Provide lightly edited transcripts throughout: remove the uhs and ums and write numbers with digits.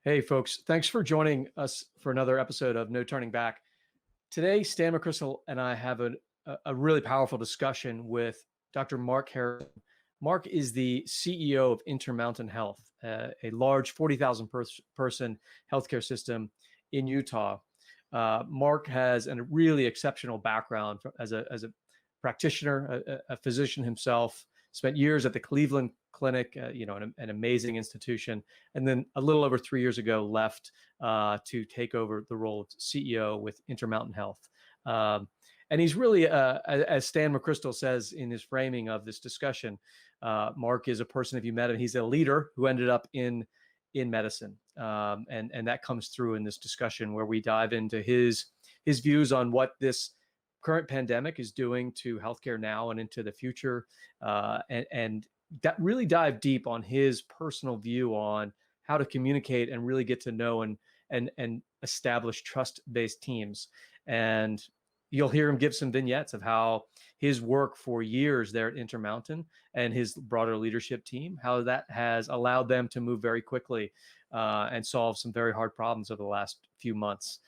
Hey, folks. Thanks for joining us for another episode of No Turning Back. Today, Stan McChrystal and I have a really powerful discussion with Dr. Marc Harrison. Marc is the CEO of Intermountain Health, a large 40,000 person healthcare system in Utah. Marc has a really exceptional background as a practitioner, a physician himself, spent years at the Cleveland Clinic, an amazing institution, and then a little over 3 years ago left to take over the role of CEO with Intermountain Health. And he's really, as Stan McChrystal says in his framing of this discussion, Marc is a person, if you met him, he's a leader who ended up in medicine. And that comes through in this discussion where we dive into his views on what this current pandemic is doing to healthcare now and into the future, and that really dive deep on his personal view on how to communicate and really get to know and establish trust-based teams. And you'll hear him give some vignettes of how his work for years there at Intermountain and his broader leadership team, how that has allowed them to move very quickly and solve some very hard problems over the last few months.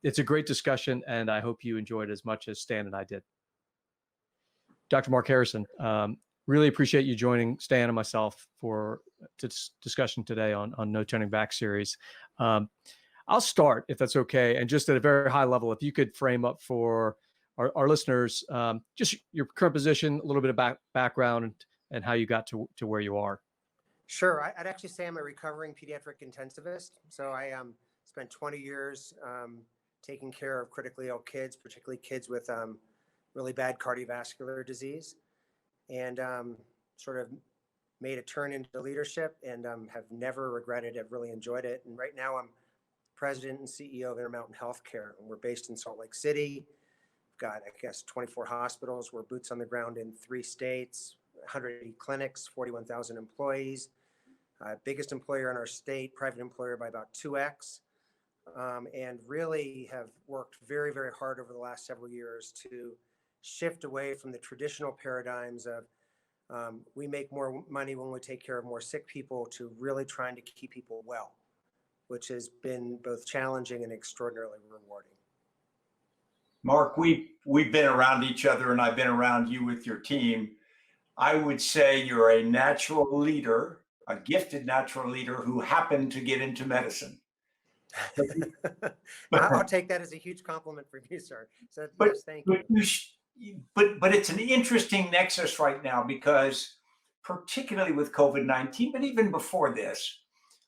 It's a great discussion, and I hope you enjoyed it as much as Stan and I did. Dr. Marc Harrison, really appreciate you joining Stan and myself for this discussion today on No Turning Back series. I'll start, if that's okay, and just at a very high level, if you could frame up for our listeners just your current position, a little bit of background, and how you got to where you are. Sure. I'd actually say I'm a recovering pediatric intensivist. So I spent 20 years taking care of critically ill kids, particularly kids with really bad cardiovascular disease, and sort of made a turn into leadership and have never regretted it. I've really enjoyed it. And right now I'm president and CEO of Intermountain Healthcare. And we're based in Salt Lake City. We've got, 24 hospitals. We're boots on the ground in 3 states, 180 clinics, 41,000 employees. Biggest employer in our state, private employer by about 2x. And really have worked very, very hard over the last several years to shift away from the traditional paradigms of we make more money when we take care of more sick people to really trying to keep people well, which has been both challenging and extraordinarily rewarding. Marc, we've been around each other, and I've been around you with your team. I would say you're a natural leader, a gifted natural leader who happened to get into medicine. I'll take that as a huge compliment from you, sir. So yes, thank you. But it's an interesting nexus right now because particularly with COVID-19, but even before this,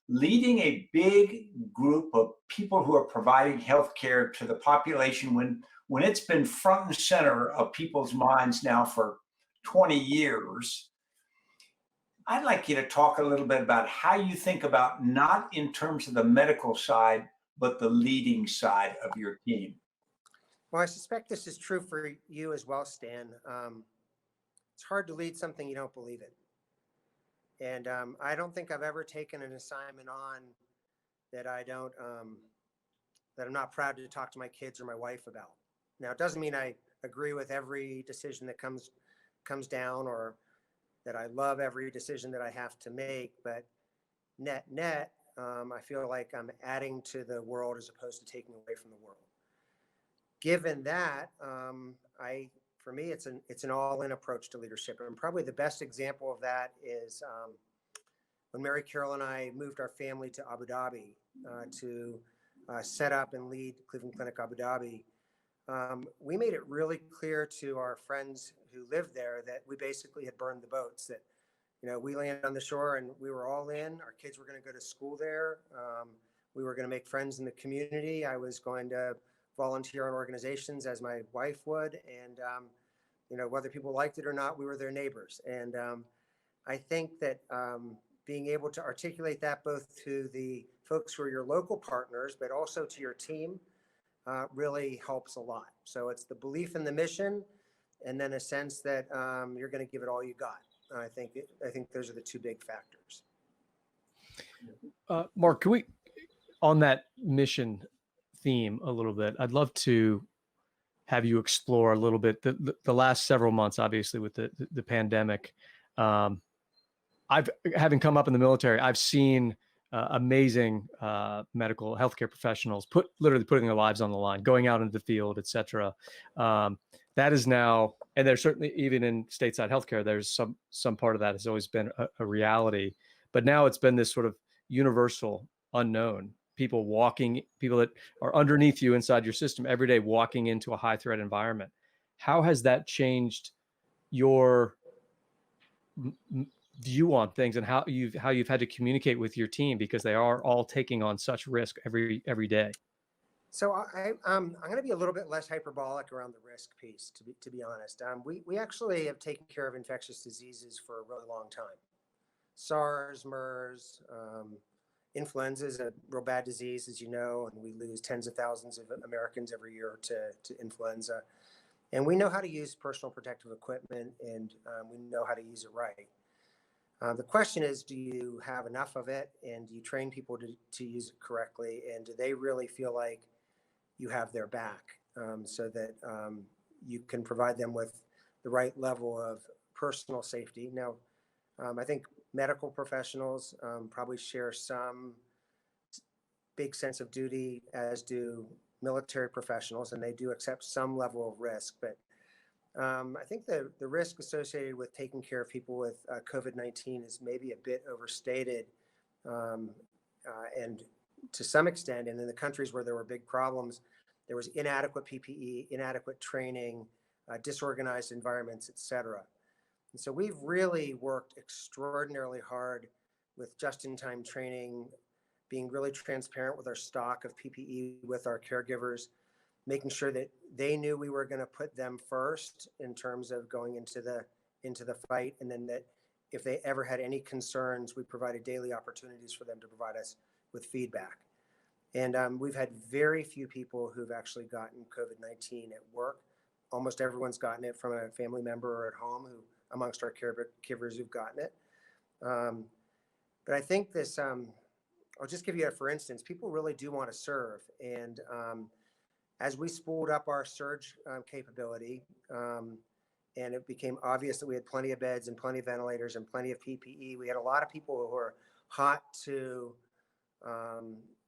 leading a big group of people who are providing healthcare to the population when it's been front and center of people's minds now for 20 years, I'd like you to talk a little bit about how you think about, not in terms of the medical side, but the leading side of your team. Well, I suspect this is true for you as well, Stan. It's hard to lead something you don't believe in. And I don't think I've ever taken an assignment on that that I'm not proud to talk to my kids or my wife about. Now, it doesn't mean I agree with every decision that comes down, or that I love every decision that I have to make, but net, I feel like I'm adding to the world as opposed to taking away from the world. Given that, for me, it's an all-in approach to leadership. And probably the best example of that is when Mary Carol and I moved our family to Abu Dhabi to set up and lead Cleveland Clinic Abu Dhabi. We made it really clear to our friends who lived there that we basically had burned the boats, that, we landed on the shore and we were all in. Our kids were going to go to school there. We were going to make friends in the community. I was going to volunteer on organizations as my wife would. And, whether people liked it or not, we were their neighbors. And I think that being able to articulate that both to the folks who are your local partners, but also to your team, really helps a lot. So it's the belief in the mission, and then a sense that you're going to give it all you got. I think those are the 2 big factors. Marc, can we, on that mission theme a little bit, I'd love to have you explore a little bit the last several months, obviously with the pandemic. Having come up in the military, I've seen amazing medical healthcare professionals, literally putting their lives on the line, going out into the field, et cetera. That is now, and there's certainly, even in stateside healthcare, there's some part of that has always been a reality, but now it's been this sort of universal unknown. People that are underneath you inside your system every day, walking into a high threat environment. How has that changed your view on things, and how you've had to communicate with your team, because they are all taking on such risk every day? So I'm going to be a little bit less hyperbolic around the risk piece, to be honest. We actually have taken care of infectious diseases for a really long time. SARS, MERS, influenza is a real bad disease, as you know, and we lose tens of thousands of Americans every year to influenza. And we know how to use personal protective equipment, and we know how to use it right. The question is, do you have enough of it, and do you train people to use it correctly, and do they really feel like you have their back, so that you can provide them with the right level of personal safety? Now, I think medical professionals probably share some big sense of duty, as do military professionals, and they do accept some level of risk. But I think the risk associated with taking care of people with COVID-19 is maybe a bit overstated, and to some extent, and in the countries where there were big problems, there was inadequate PPE, inadequate training, disorganized environments, et cetera. And so we've really worked extraordinarily hard with just-in-time training, being really transparent with our stock of PPE with our caregivers, making sure that they knew we were going to put them first in terms of going into the fight, and then that if they ever had any concerns, we provided daily opportunities for them to provide us with feedback. And we've had very few people who've actually gotten COVID-19 at work. Almost everyone's gotten it from a family member or at home, amongst our caregivers who've gotten it. But I think this, I'll just give you for instance, people really do want to serve. And as we spooled up our surge capability, and it became obvious that we had plenty of beds and plenty of ventilators and plenty of PPE, we had a lot of people who were hot to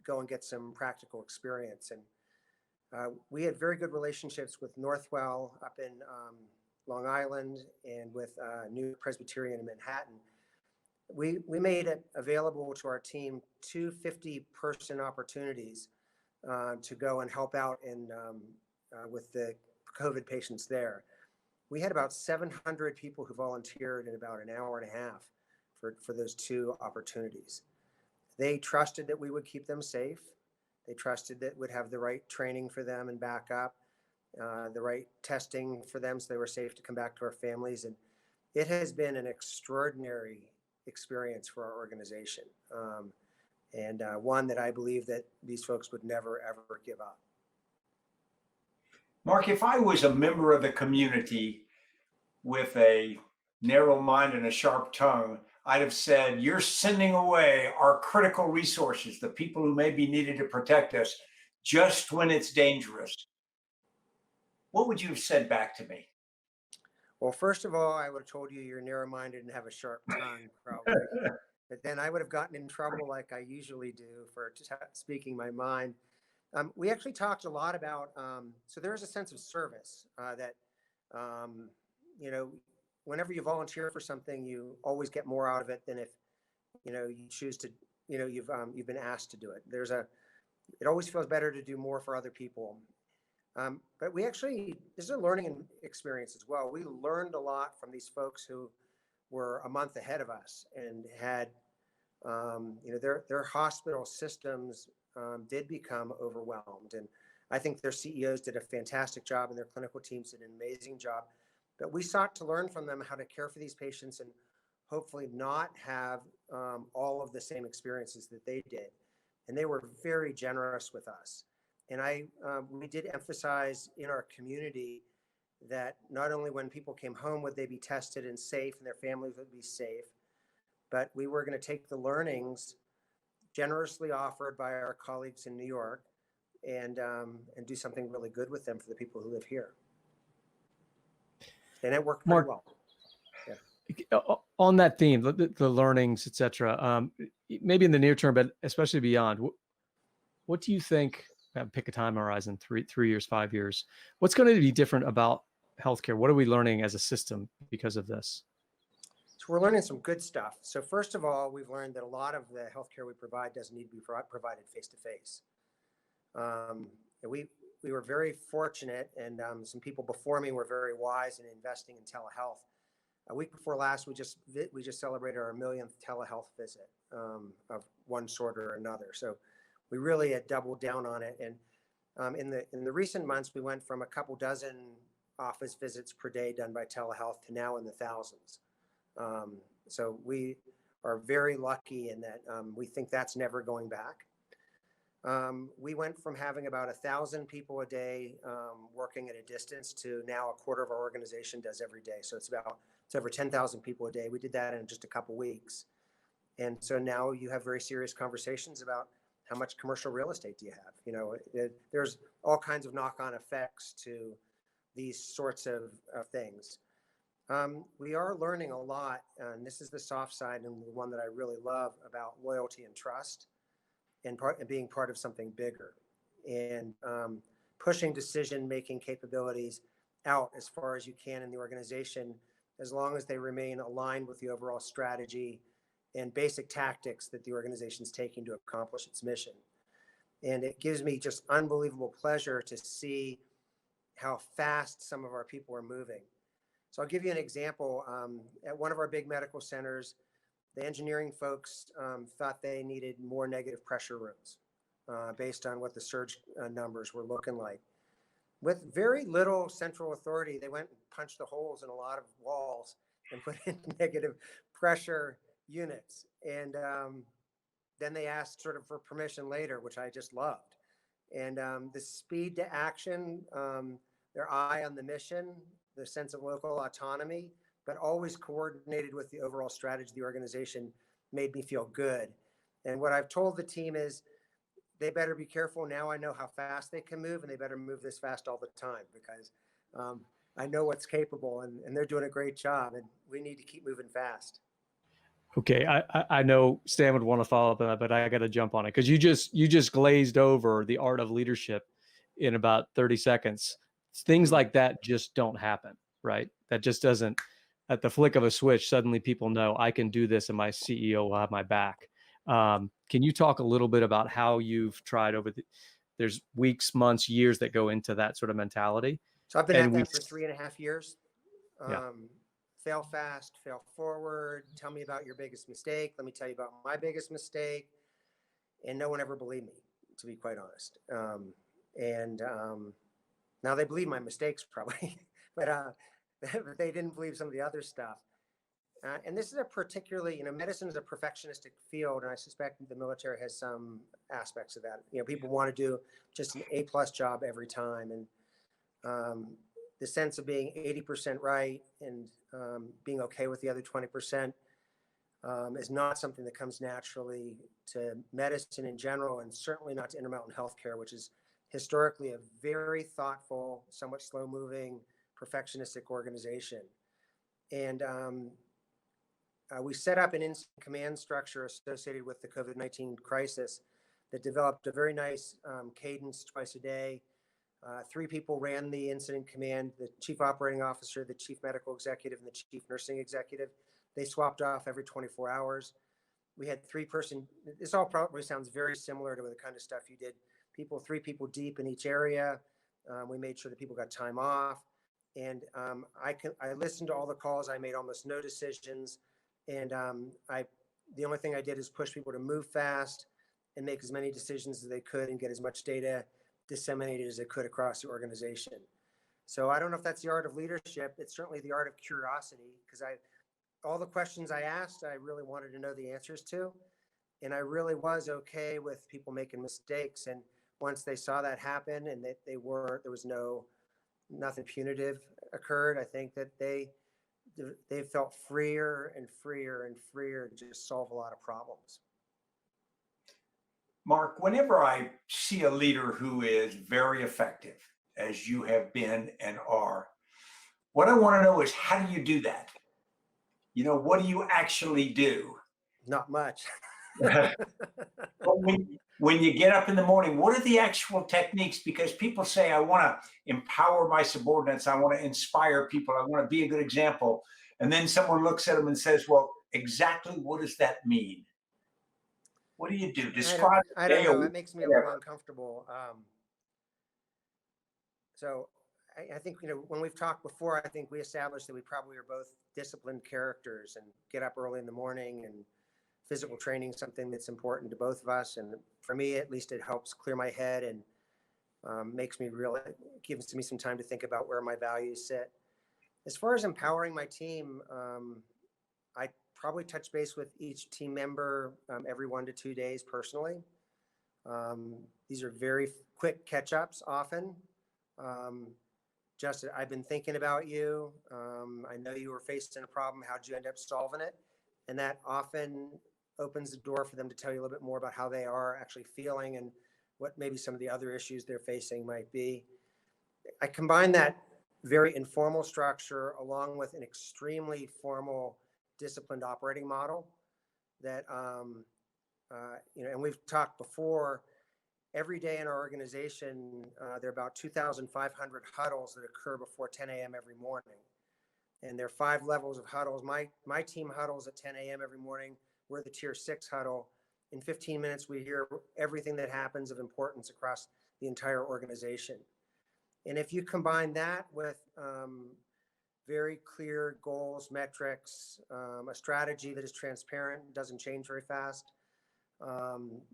go and get some practical experience. And we had very good relationships with Northwell up in Long Island, and with New Presbyterian in Manhattan. We made it available to our team 250 person opportunities to go and help out with the COVID patients there. We had about 700 people who volunteered in about an hour and a half for those 2 opportunities. They trusted that we would keep them safe. They trusted that we'd have the right training for them and backup, the right testing for them, so they were safe to come back to our families. And it has been an extraordinary experience for our organization, and one that I believe that these folks would never, ever give up. Mark, if I was a member of the community with a narrow mind and a sharp tongue, I'd have said, you're sending away our critical resources, the people who may be needed to protect us, just when it's dangerous. What would you have said back to me? Well, first of all, I would have told you you're narrow-minded and have a sharp tongue, probably. But then I would have gotten in trouble, like I usually do, for speaking my mind. We actually talked a lot about, so there's a sense of service that, whenever you volunteer for something, you always get more out of it than if, you choose to, you've been asked to do it. It always feels better to do more for other people. But this is a learning experience as well. We learned a lot from these folks who were a month ahead of us and had, their hospital systems did become overwhelmed. And I think their CEOs did a fantastic job, and their clinical teams did an amazing job. But we sought to learn from them how to care for these patients and hopefully not have all of the same experiences that they did. And they were very generous with us. And we did emphasize in our community that not only when people came home would they be tested and safe, and their families would be safe, but we were going to take the learnings generously offered by our colleagues in New York and do something really good with them for the people who live here. And it worked pretty well. Yeah. On that theme, the learnings, et cetera, maybe in the near term, but especially beyond, what do you think, pick a time horizon, 3 years, 5 years, what's going to be different about healthcare? What are we learning as a system because of this? So we're learning some good stuff. So first of all, we've learned that a lot of the healthcare we provide doesn't need to be provided face to face. We were very fortunate, and some people before me were very wise in investing in telehealth. A week before last, we just celebrated our millionth telehealth visit of one sort or another. So we really had doubled down on it. And in the recent months, we went from a couple dozen office visits per day done by telehealth to now in the thousands. So we are very lucky in that we think that's never going back. We went from having about 1,000 people a day working at a distance to now a quarter of our organization does every day. So it's over 10,000 people a day. We did that in just a couple weeks. And so now you have very serious conversations about how much commercial real estate do you have? You know, there's all kinds of knock-on effects to these sorts of things. We are learning a lot, and this is the soft side and the one that I really love about loyalty and trust and being part of something bigger, and pushing decision-making capabilities out as far as you can in the organization, as long as they remain aligned with the overall strategy and basic tactics that the organization is taking to accomplish its mission. And it gives me just unbelievable pleasure to see how fast some of our people are moving. So I'll give you an example. At one of our big medical centers, the engineering folks thought they needed more negative pressure rooms based on what the surge numbers were looking like. With very little central authority, they went and punched the holes in a lot of walls and put in negative pressure units. And then they asked sort of for permission later, which I just loved. And the speed to action, their eye on the mission, the sense of local autonomy, but always coordinated with the overall strategy of the organization, made me feel good. And what I've told the team is they better be careful. Now I know how fast they can move, and they better move this fast all the time, because I know what's capable, and they're doing a great job, and we need to keep moving fast. Okay, I know Stan would want to follow up on that, but I got to jump on it because you just glazed over the art of leadership in about 30 seconds. Things like that just don't happen, right? That just doesn't. At the flick of a switch, suddenly people know I can do this, and my CEO will have my back. Can you talk a little bit about how you've tried there's weeks, months, years that go into that sort of mentality? So I've been at that for 3.5 years. Yeah. Fail fast, fail forward. Tell me about your biggest mistake. Let me tell you about my biggest mistake. And no one ever believed me, to be quite honest. Now they believe my mistakes probably, but they didn't believe some of the other stuff. And this is a particularly, medicine is a perfectionistic field, and I suspect the military has some aspects of that. People want to do just an A+ job every time, and the sense of being 80% right and being okay with the other 20% is not something that comes naturally to medicine in general, and certainly not to Intermountain Healthcare, which is historically a very thoughtful, somewhat slow-moving, perfectionistic organization. And we set up an incident command structure associated with the COVID-19 crisis that developed a very nice cadence twice a day. 3 people ran the incident command: the chief operating officer, the chief medical executive, and the chief nursing executive. They swapped off every 24 hours. We had 3-person, this all probably sounds very similar to the kind of stuff you did. 3 people deep in each area. We made sure that people got time off. And I listened to all the calls. I made almost no decisions. And the only thing I did is push people to move fast and make as many decisions as they could and get as much data disseminated as they could across the organization. So I don't know if that's the art of leadership. It's certainly the art of curiosity, because all the questions I asked, I really wanted to know the answers to. And I really was okay with people making mistakes. And once they saw that happen and that there was nothing punitive occurred, I think that they felt freer and freer and freer to just solve a lot of problems. Marc, whenever I see a leader who is very effective, as you have been and are, what I want to know is, how do you do that? What do you actually do? Not much. But when you get up in the morning, what are the actual techniques? Because people say, I want to empower my subordinates. I want to inspire people. I want to be a good example. And then someone looks at them and says, well, exactly what does that mean? What do you do? Describe I a don't day, a know. week, It makes me a little whatever. uncomfortable. So I think, when we've talked before, I think we established that we probably are both disciplined characters and get up early in the morning, and physical training is something that's important to both of us. And for me, at least, it helps clear my head and makes me gives me some time to think about where my values sit. As far as empowering my team, I probably touch base with each team member every 1 to 2 days personally. These are very quick catch-ups often. Justin, I've been thinking about you. I know you were facing a problem. How'd you end up solving it? And that often opens the door for them to tell you a little bit more about how they are actually feeling and what maybe some of the other issues they're facing might be. I combine that very informal structure along with an extremely formal, disciplined operating model that, and we've talked before. Every day in our organization, there are about 2,500 huddles that occur before 10 a.m. every morning. And there are 5 levels of huddles. My team huddles at 10 a.m. every morning. We're the tier 6 huddle. In 15 minutes, we hear everything that happens of importance across the entire organization. And if you combine that with very clear goals, metrics, a strategy that is transparent, doesn't change very fast,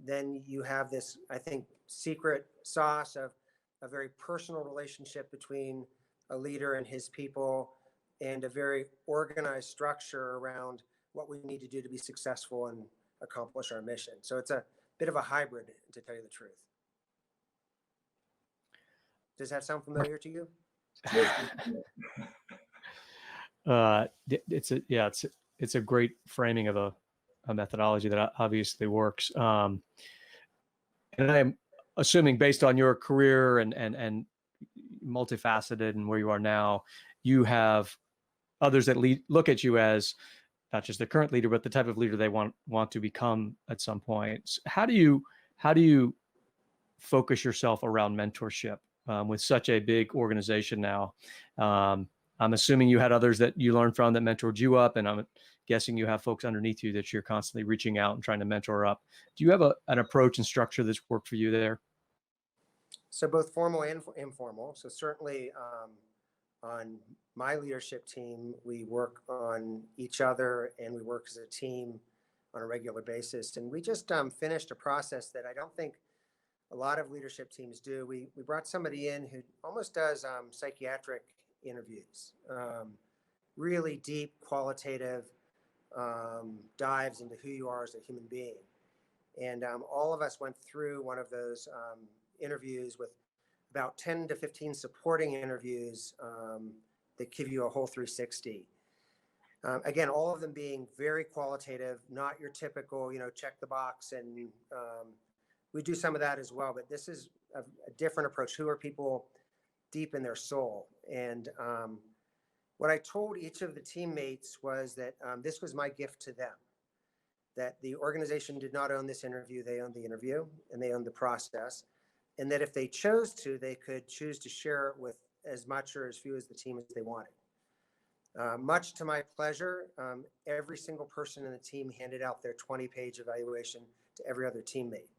then you have this, I think, secret sauce of a very personal relationship between a leader and his people, and a very organized structure around what we need to do to be successful and accomplish our mission. So it's a bit of a hybrid, to tell you the truth. Does that sound familiar to you? It's a great framing of a methodology that obviously works. And I'm assuming, based on your career and multifaceted and where you are now, you have others that look at you as not just the current leader, but the type of leader they want to become at some point. How do you focus yourself around mentorship with such a big organization now? I'm assuming you had others that you learned from that mentored you up, and I'm guessing you have folks underneath you that you're constantly reaching out and trying to mentor up. Do you have an approach and structure that's worked for you there? So both formal and informal. So certainly on my leadership team, we work on each other and we work as a team on a regular basis. And we just finished a process that I don't think a lot of leadership teams do. We brought somebody in who almost does psychiatric interviews, really deep, qualitative dives into who you are as a human being. And all of us went through one of those interviews with about 10 to 15 supporting interviews that give you a whole 360. Again, all of them being very qualitative, not your typical, check the box. And we do some of that as well, but this is a different approach. Who are people deep in their soul? And what I told each of the teammates was that this was my gift to them, that the organization did not own this interview. They owned the interview and they owned the process. And that if they chose to, they could choose to share it with as much or as few as the team as they wanted. Much to my pleasure, every single person in the team handed out their 20-page evaluation to every other teammate.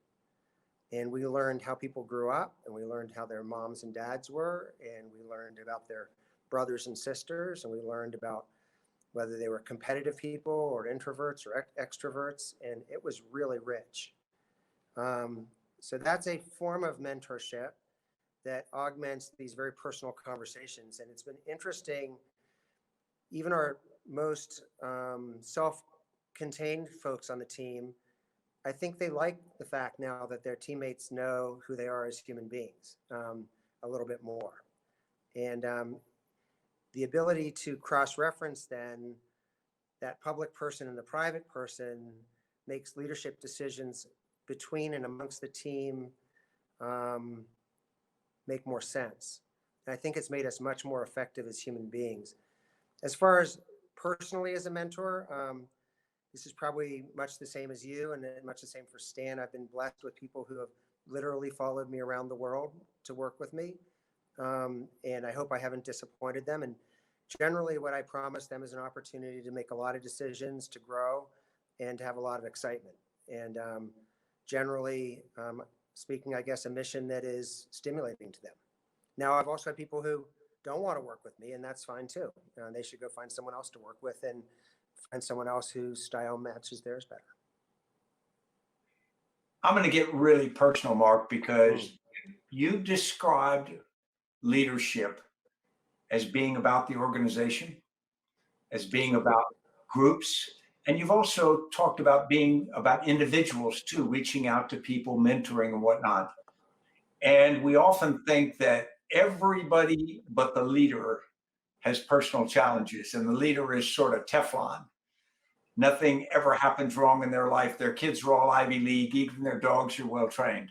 And we learned how people grew up, and we learned how their moms and dads were, and we learned about their brothers and sisters, and we learned about whether they were competitive people or introverts or extroverts, and it was really rich. So that's a form of mentorship that augments these very personal conversations. And it's been interesting, even our most self-contained folks on the team, I think they like the fact now that their teammates know who they are as human beings a little bit more. And the ability to cross-reference then that public person and the private person makes leadership decisions between and amongst the team make more sense. And I think it's made us much more effective as human beings. As far as personally as a mentor, this is probably much the same as you and much the same for Stan. I've been blessed with people who have literally followed me around the world to work with me. And I hope I haven't disappointed them. And generally what I promise them is an opportunity to make a lot of decisions, to grow, and to have a lot of excitement. And generally speaking, I guess, a mission that is stimulating to them. Now, I've also had people who don't want to work with me, and that's fine too. They should go find someone else to work with and find someone else whose style matches theirs better. I'm going to get really personal, Mark, because you described leadership as being about the organization, as being about groups. And you've also talked about being about individuals too, reaching out to people, mentoring and whatnot. And we often think that everybody but the leader has personal challenges, and the leader is sort of Teflon. Nothing ever happens wrong in their life. Their kids are all Ivy League, even their dogs are well trained.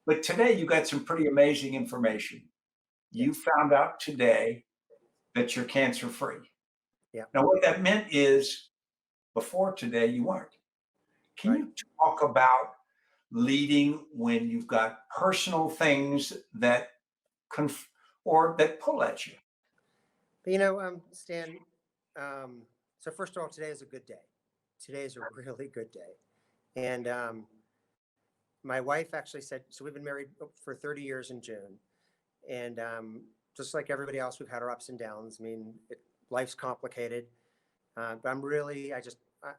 But today you got some pretty amazing information. You found out today that you're cancer free. Yeah. Now, what that meant is before today you weren't. Can Right. you talk about leading when you've got personal things that or that pull at you? But, you know, Stan, so first of all, today is a good day. Today is a really good day. And my wife actually said, so we've been married for 30 years in June. And just like everybody else, we've had our ups and downs. I mean, life's complicated. But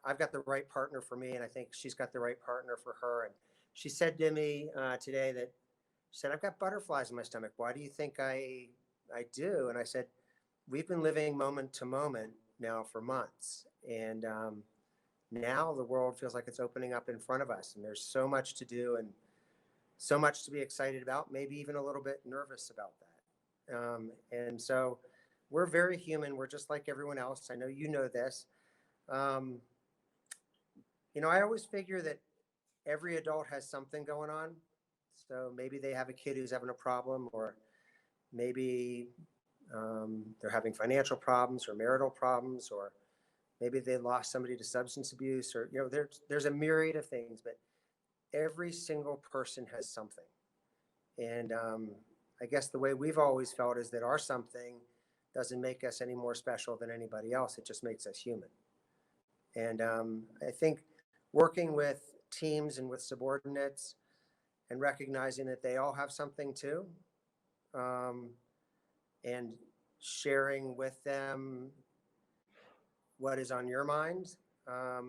I've got the right partner for me, and I think she's got the right partner for her. And she said to me today that, she said, I've got butterflies in my stomach. Why do you think I do? And I said, we've been living moment to moment now for months. And now the world feels like it's opening up in front of us. And there's so much to do and so much to be excited about, maybe even a little bit nervous about that. And so we're very human. We're just like everyone else. I know you know this. You know, I always figure that every adult has something going on. So maybe they have a kid who's having a problem, or maybe they're having financial problems or marital problems, or maybe they lost somebody to substance abuse, or, you know, there's a myriad of things, but every single person has something. And I guess the way we've always felt is that our something doesn't make us any more special than anybody else. It just makes us human. And I think working with teams and with subordinates and recognizing that they all have something too, and sharing with them what is on your mind, I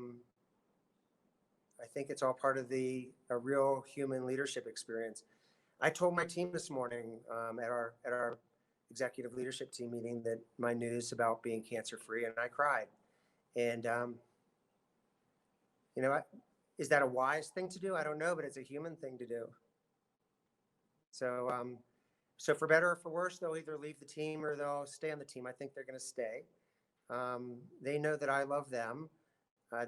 think it's all part of a real human leadership experience. I told my team this morning at our executive leadership team meeting that my news about being cancer free, and I cried. And you know, is that a wise thing to do? I don't know, but it's a human thing to do. So so for better or for worse, they'll either leave the team or they'll stay on the team. I think they're going to stay. They know that I love them.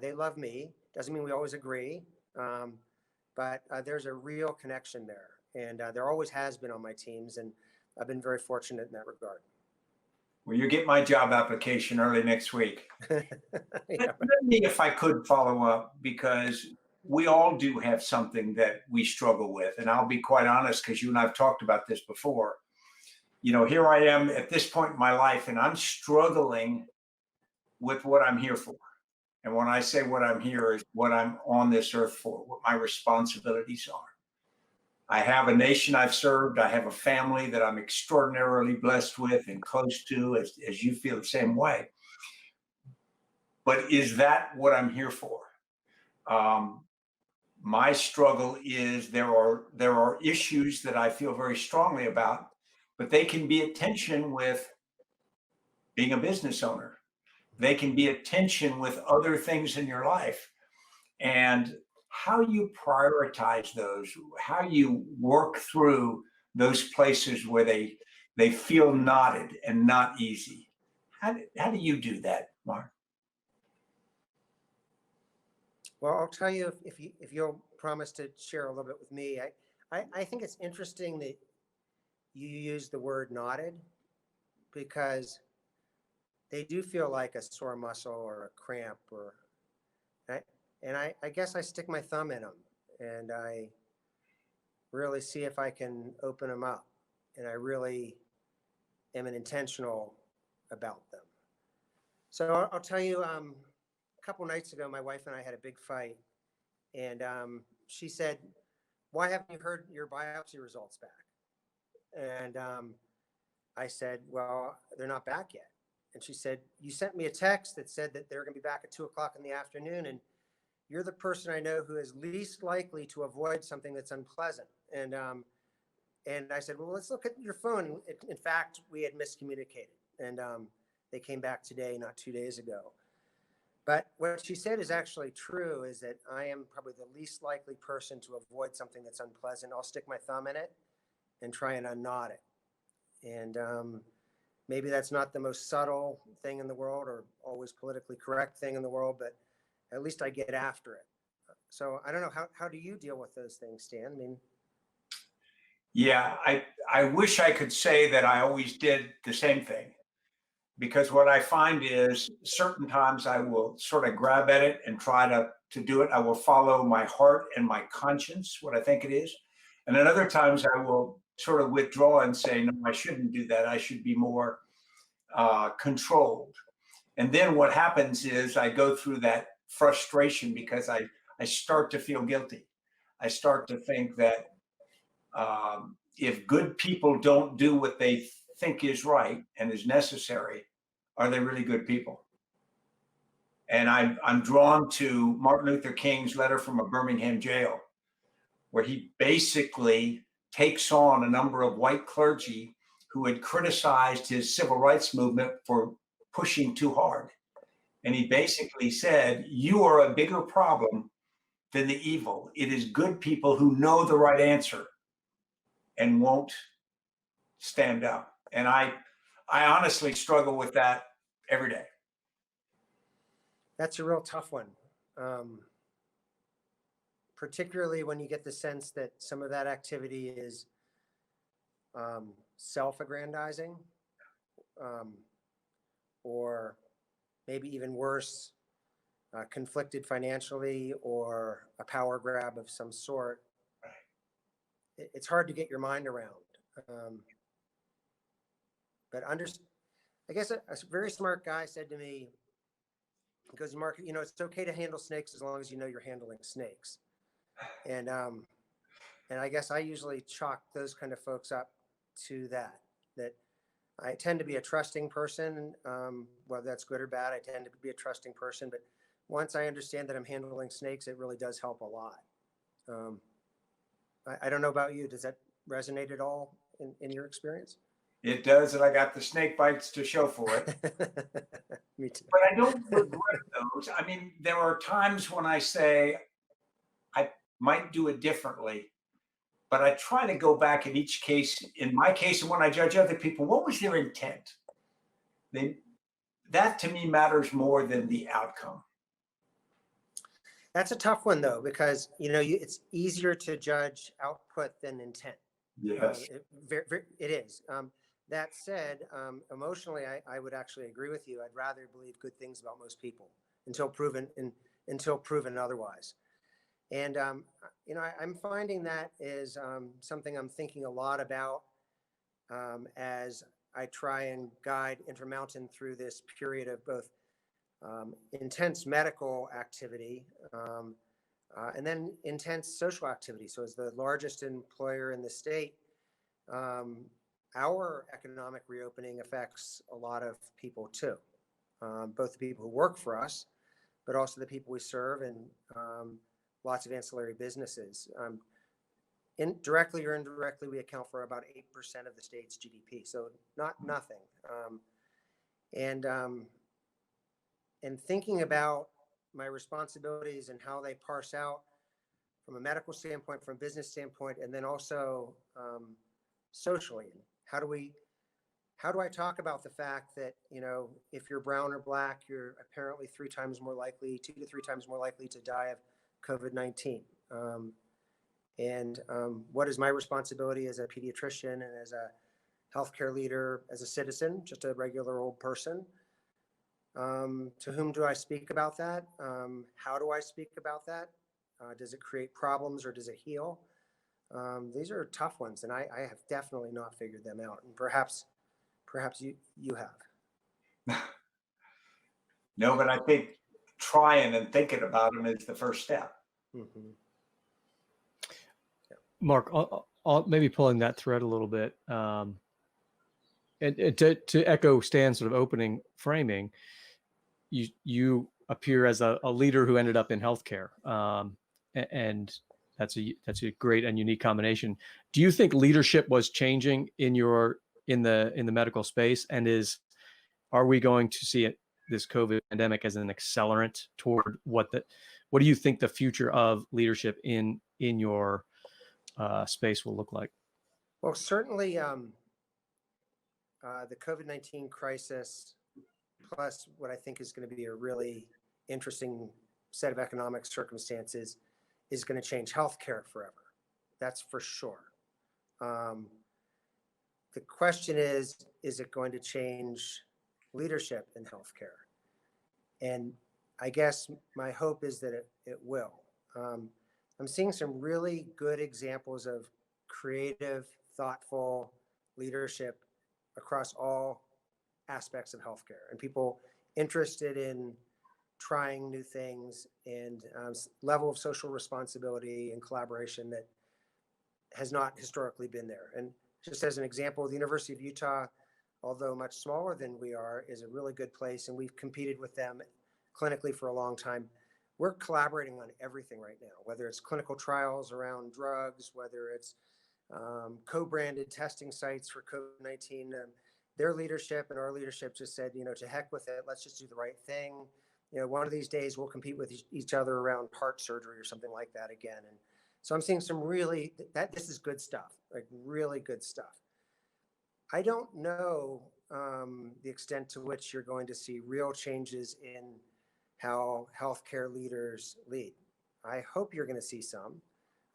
They love me. Doesn't mean we always agree, but there's a real connection there. And there always has been on my teams. And I've been very fortunate in that regard. Well, you get my job application early next week. Yeah. Let me, if I could, follow up, because we all do have something that we struggle with. And I'll be quite honest, because you and I've talked about this before. You know, here I am at this point in my life, and I'm struggling with what I'm here for. And when I say what I'm here, is what I'm on this earth for, what my responsibilities are. I have a nation I've served. I have a family that I'm extraordinarily blessed with and close to, as you feel the same way. But is that what I'm here for? My struggle is there are issues that I feel very strongly about, but they can be at tension with being a business owner. They can be at tension with other things in your life. And how you prioritize those, how you work through those places where they feel knotted and not easy. How do you do that, Mark? Well, I'll tell you if you'll promise to share a little bit with me. I think it's interesting that you use the word knotted, because they do feel like a sore muscle or a cramp, or I guess I stick my thumb in them and I really see if I can open them up, and I really am intentional about them. So I'll tell you, a couple nights ago, my wife and I had a big fight, and she said, "Why haven't you heard your biopsy results back?" And I said, "Well, they're not back yet." And she said, "You sent me a text that said that they're going to be back at 2 o'clock in the afternoon, and you're the person I know who is least likely to avoid something that's unpleasant." And I said, "Well, let's look at your phone." In fact, we had miscommunicated, and they came back today, not 2 days ago. But what she said is actually true, is that I am probably the least likely person to avoid something that's unpleasant. I'll stick my thumb in it and try and unknot it. And maybe that's not the most subtle thing in the world or always politically correct thing in the world, but at least I get after it. So I don't know, how do you deal with those things, Stan? I mean, Yeah, I wish I could say that I always did the same thing, because what I find is certain times I will sort of grab at it and try to do it. I will follow my heart and my conscience, what I think it is. And then other times I will sort of withdraw and say, no, I shouldn't do that. I should be more controlled. And then what happens is I go through that frustration because I start to feel guilty. I start to think that if good people don't do what they think is right and is necessary, are they really good people? And I'm drawn to Martin Luther King's letter from a Birmingham jail, where he basically takes on a number of white clergy who had criticized his civil rights movement for pushing too hard. And he basically said, "You are a bigger problem than the evil. It is good people who know the right answer and won't stand up." And I honestly struggle with that every day. that's a real tough one. Particularly when you get the sense that some of that activity is self-aggrandizing, or maybe even worse, conflicted financially, or a power grab of some sort. It's hard to get your mind around. But I guess a very smart guy said to me, he goes, "Mark, it's okay to handle snakes as long as you know you're handling snakes." And I guess I usually chalk those kind of folks up to that I tend to be a trusting person, whether that's good or bad. I tend to be a trusting person, but once I understand that I'm handling snakes, it really does help a lot. I don't know about you. Does that resonate at all in your experience? It does, and I got the snake bites to show for it. Me too. But I don't regret those. I mean, there are times when I say I might do it differently, but I try to go back in each case, in my case, and when I judge other people, what was their intent? That to me matters more than the outcome. That's a tough one, though, because it's easier to judge output than intent. Yes. It is. That said, emotionally, I would actually agree with you. I'd rather believe good things about most people until proven otherwise. And I'm finding that is something I'm thinking a lot about as I try and guide Intermountain through this period of both intense medical activity and then intense social activity. So, as the largest employer in the state, our economic reopening affects a lot of people too, both the people who work for us, but also the people we serve, and lots of ancillary businesses. Directly or indirectly, we account for about 8% of the state's GDP, so not nothing. And thinking about my responsibilities and how they parse out from a medical standpoint, from a business standpoint, and then also socially. How do I talk about the fact that, if you're brown or black, you're apparently 2 to 3 times more likely to die of COVID-19? And what is my responsibility as a pediatrician and as a healthcare leader, as a citizen, just a regular old person, To whom do I speak about that? How do I speak about that? Does it create problems or does it heal? These are tough ones, and I have definitely not figured them out. And perhaps you have. No, but I think trying and thinking about them is the first step. Mm-hmm. Mark, maybe pulling that thread a little bit, and to echo Stan's sort of opening framing, you appear as a leader who ended up in healthcare, and that's a great and unique combination. Do you think leadership was changing in the medical space, and are we going to see this COVID pandemic as an accelerant toward what do you think the future of leadership in your space will look like? Well, certainly, the COVID-19 crisis, plus what I think is going to be a really interesting set of economic circumstances, is going to change healthcare forever. That's for sure. The question is it going to change leadership in healthcare? And I guess my hope is that it will. I'm seeing some really good examples of creative, thoughtful leadership across all aspects of healthcare, and people interested in trying new things, and level of social responsibility and collaboration that has not historically been there. And just as an example, the University of Utah, although much smaller than we are, is a really good place, and we've competed with them clinically for a long time. We're collaborating on everything right now, whether it's clinical trials around drugs, whether it's co-branded testing sites for COVID-19. Their leadership and our leadership just said, to heck with it. Let's just do the right thing. One of these days we'll compete with each other around heart surgery or something like that again. And so I'm seeing some this is good stuff, like really good stuff. I don't know the extent to which you're going to see real changes in how healthcare leaders lead. I hope you're going to see some.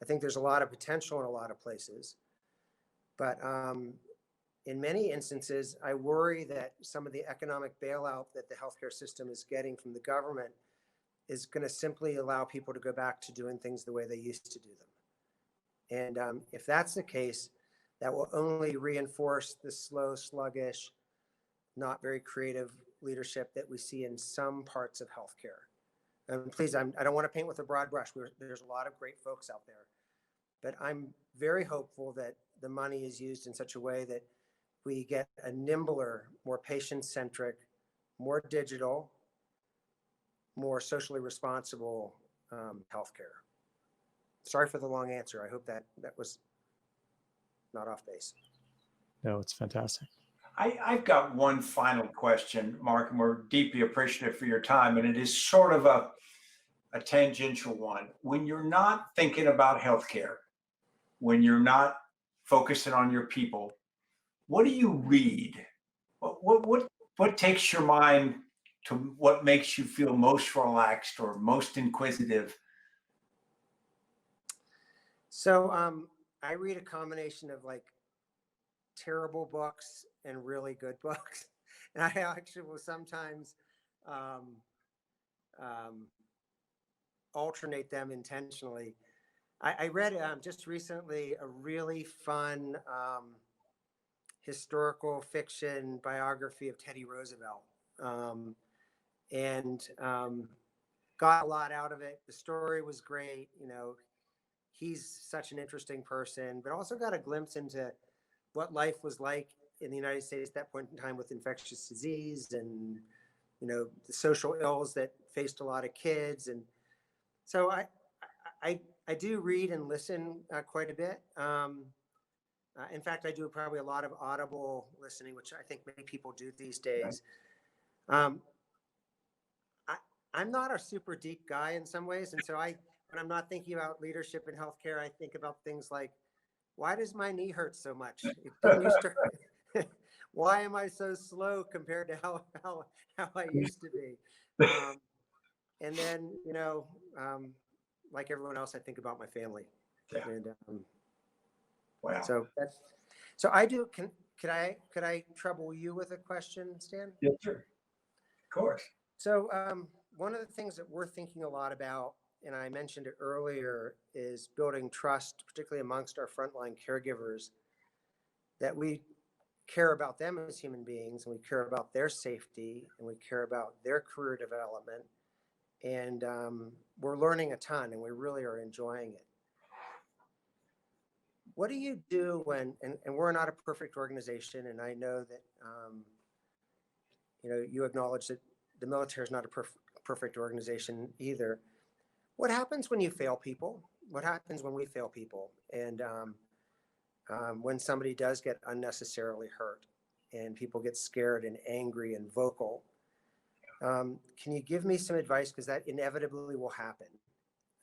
I think there's a lot of potential in a lot of places. But in many instances, I worry that some of the economic bailout that the healthcare system is getting from the government is going to simply allow people to go back to doing things the way they used to do them. And if that's the case, that will only reinforce the slow, sluggish, not very creative leadership that we see in some parts of healthcare. And please, I don't want to paint with a broad brush. There's a lot of great folks out there. But I'm very hopeful that the money is used in such a way that we get a nimbler, more patient-centric, more digital, more socially responsible healthcare. Sorry for the long answer. I hope that was not off base. No, it's fantastic. I've got one final question, Mark, and we're deeply appreciative for your time. And it is sort of a tangential one. When you're not thinking about healthcare, when you're not focusing on your people, what do you read? What takes your mind to what makes you feel most relaxed or most inquisitive? So I read a combination of like terrible books and really good books. And I actually will sometimes alternate them intentionally. I read just recently a really fun historical fiction biography of Teddy Roosevelt, and got a lot out of it. The story was great. He's such an interesting person, but also got a glimpse into what life was like in the United States at that point in time with infectious disease and, the social ills that faced a lot of kids. And so I do read and listen quite a bit. In fact, I do probably a lot of audible listening, which I think many people do these days. I'm not a super deep guy in some ways. And so when I'm not thinking about leadership in healthcare, I think about things like, why does my knee hurt so much? It didn't used to. Why am I so slow compared to how I used to be? And then, like everyone else, I think about my family. Yeah. And Wow. So I do. Could I trouble you with a question, Stan? Yes, sir. course. So one of the things that we're thinking a lot about, and I mentioned it earlier, is building trust, particularly amongst our frontline caregivers, that we care about them as human beings, and we care about their safety, and we care about their career development. And we're learning a ton, and we really are enjoying it. What do you do when, and we're not a perfect organization, and I know that, you acknowledge that the military is not a perfect organization either. What happens when you fail people? What happens when we fail people? And when somebody does get unnecessarily hurt and people get scared and angry and vocal, can you give me some advice? Because that inevitably will happen,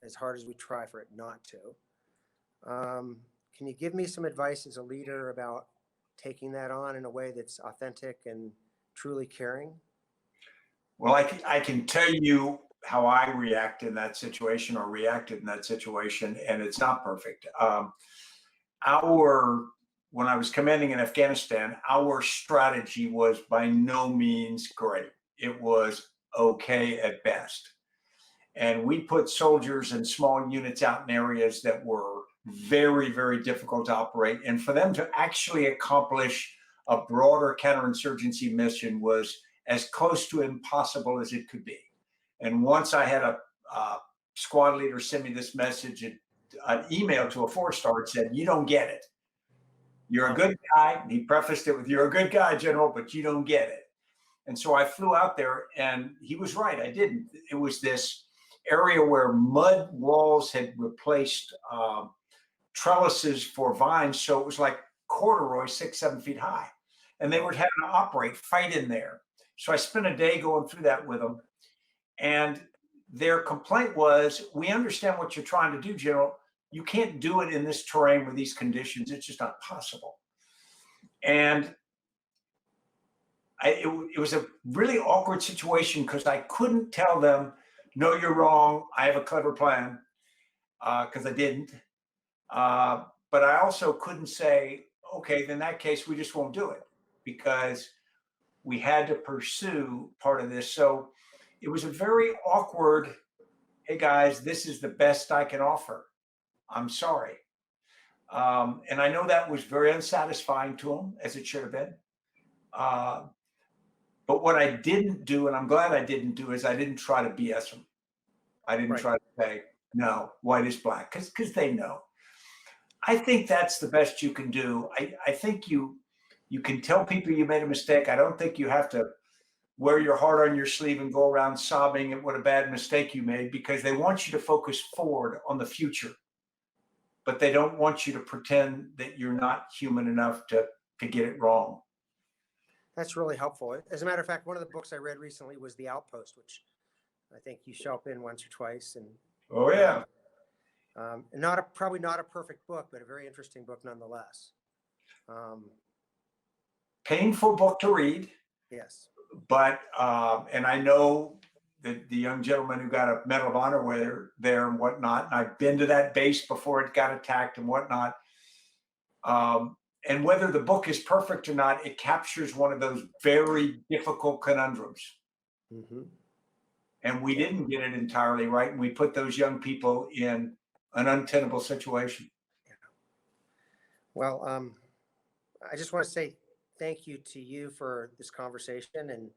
as hard as we try for it not to. Can you give me some advice as a leader about taking that on in a way that's authentic and truly caring? Well, I can tell you how I react in that situation, or reacted in that situation, and it's not perfect. When I was commanding in Afghanistan, our strategy was by no means great. It was okay at best. And we put soldiers in small units out in areas that were very, very difficult to operate. And for them to actually accomplish a broader counterinsurgency mission was as close to impossible as it could be. And once I had a squad leader send me this message, an email to a 4-star, it said, "You don't get it. You're a good guy." He prefaced it with, "You're a good guy, General, but you don't get it." And so I flew out there, and he was right. I didn't. It was this area where mud walls had replaced trellises for vines. So it was like corduroy, 6, 7 feet high. And they were having to fight in there. So I spent a day going through that with them. And their complaint was, "We understand what you're trying to do, General. You can't do it in this terrain with these conditions. It's just not possible." And it was a really awkward situation, because I couldn't tell them, "No, you're wrong. I have a clever plan," because I didn't. But I also couldn't say, "Okay, in that case, we just won't do it," because we had to pursue part of this. So it was a very awkward, "Hey guys, this is the best I can offer. I'm sorry." And I know that was very unsatisfying to them, as it should have been. But what I didn't do, and I'm glad I didn't do, is I didn't try to BS them. I didn't try to say, "No, white is black," because they know. I think that's the best you can do. I think you can tell people you made a mistake. I don't think you have to wear your heart on your sleeve and go around sobbing at what a bad mistake you made, because they want you to focus forward on the future. But they don't want you to pretend that you're not human enough to get it wrong. That's really helpful. As a matter of fact, one of the books I read recently was The Outpost, which I think you show up in once or twice. And oh yeah, probably not a perfect book, but a very interesting book nonetheless. Painful book to read. Yes. But and I know that the young gentleman who got a Medal of Honor there and whatnot, and I've been to that base before it got attacked and whatnot. And whether the book is perfect or not, it captures one of those very difficult conundrums. Mm-hmm. And we didn't get it entirely right, and we put those young people in an untenable situation. Yeah. Well, I just want to say thank you to you for this conversation, and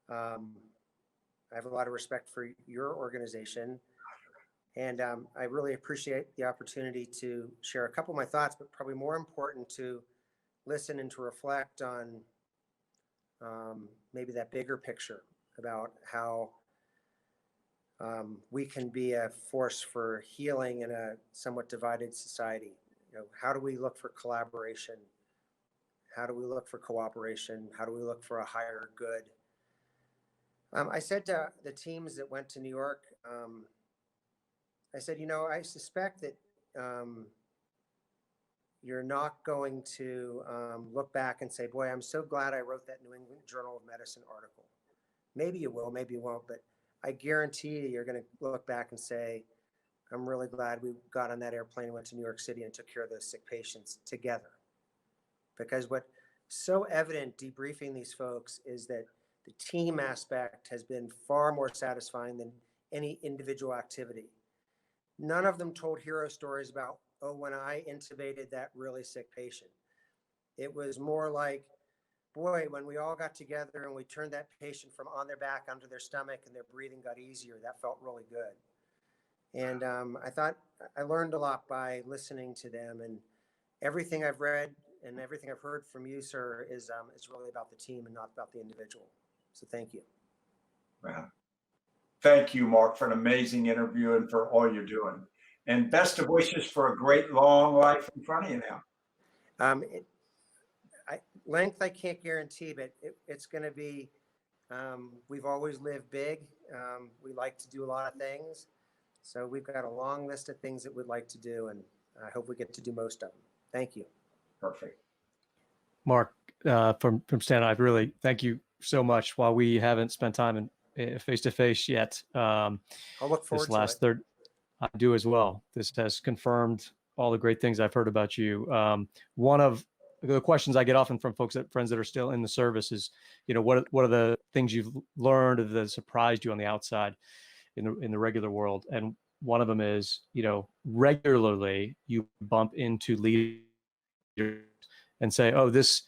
I have a lot of respect for your organization, and I really appreciate the opportunity to share a couple of my thoughts, but probably more important, to listen and to reflect on maybe that bigger picture about how we can be a force for healing in a somewhat divided society. How do we look for collaboration? How do we look for cooperation? How do we look for a higher good? I said to the teams that went to New York, I said, I suspect that you're not going to look back and say, "Boy, I'm so glad I wrote that New England Journal of Medicine article." Maybe you will, maybe you won't, but I guarantee you're going to look back and say, "I'm really glad we got on that airplane and went to New York City and took care of those sick patients together." Because what's so evident debriefing these folks is that the team aspect has been far more satisfying than any individual activity. None of them told hero stories about, oh, when I intubated that really sick patient. It was more like, boy, when we all got together and we turned that patient from on their back onto their stomach and their breathing got easier, that felt really good. And I thought I learned a lot by listening to them, and everything I've read and everything I've heard from you, sir, is really about the team and not about the individual. So thank you. Wow. Thank you, Mark, for an amazing interview and for all you're doing. And best of wishes for a great long life in front of you now. Length I can't guarantee, but it's going to be, we've always lived big. We like to do a lot of things. So we've got a long list of things that we'd like to do, and I hope we get to do most of them. Thank you. Perfect. Marc, from Stan, I really thank you so much. While we haven't spent time in face-to-face yet, I'll look forward this last to it. third, I do as well. This has confirmed all the great things I've heard about you. One of the questions I get often from friends that are still in the service is, what are the things you've learned or that surprised you on the outside in the regular world? And one of them is, regularly you bump into leaders and say, oh, this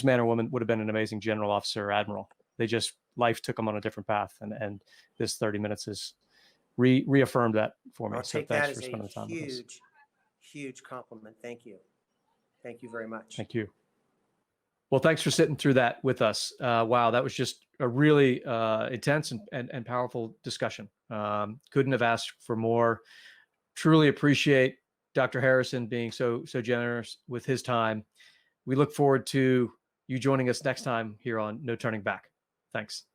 man or woman would have been an amazing general officer or admiral. Life took them on a different path. And this 30 minutes has reaffirmed that for me. I'll So take thanks that for as spending the time with us. Huge compliment. Thank you. Thank you very much. Thank you. Well, thanks for sitting through that with us. Wow, that was just a really intense and powerful discussion. Couldn't have asked for more. Truly appreciate Dr. Harrison being so generous with his time. We look forward to you joining us next time here on No Turning Back. Thanks.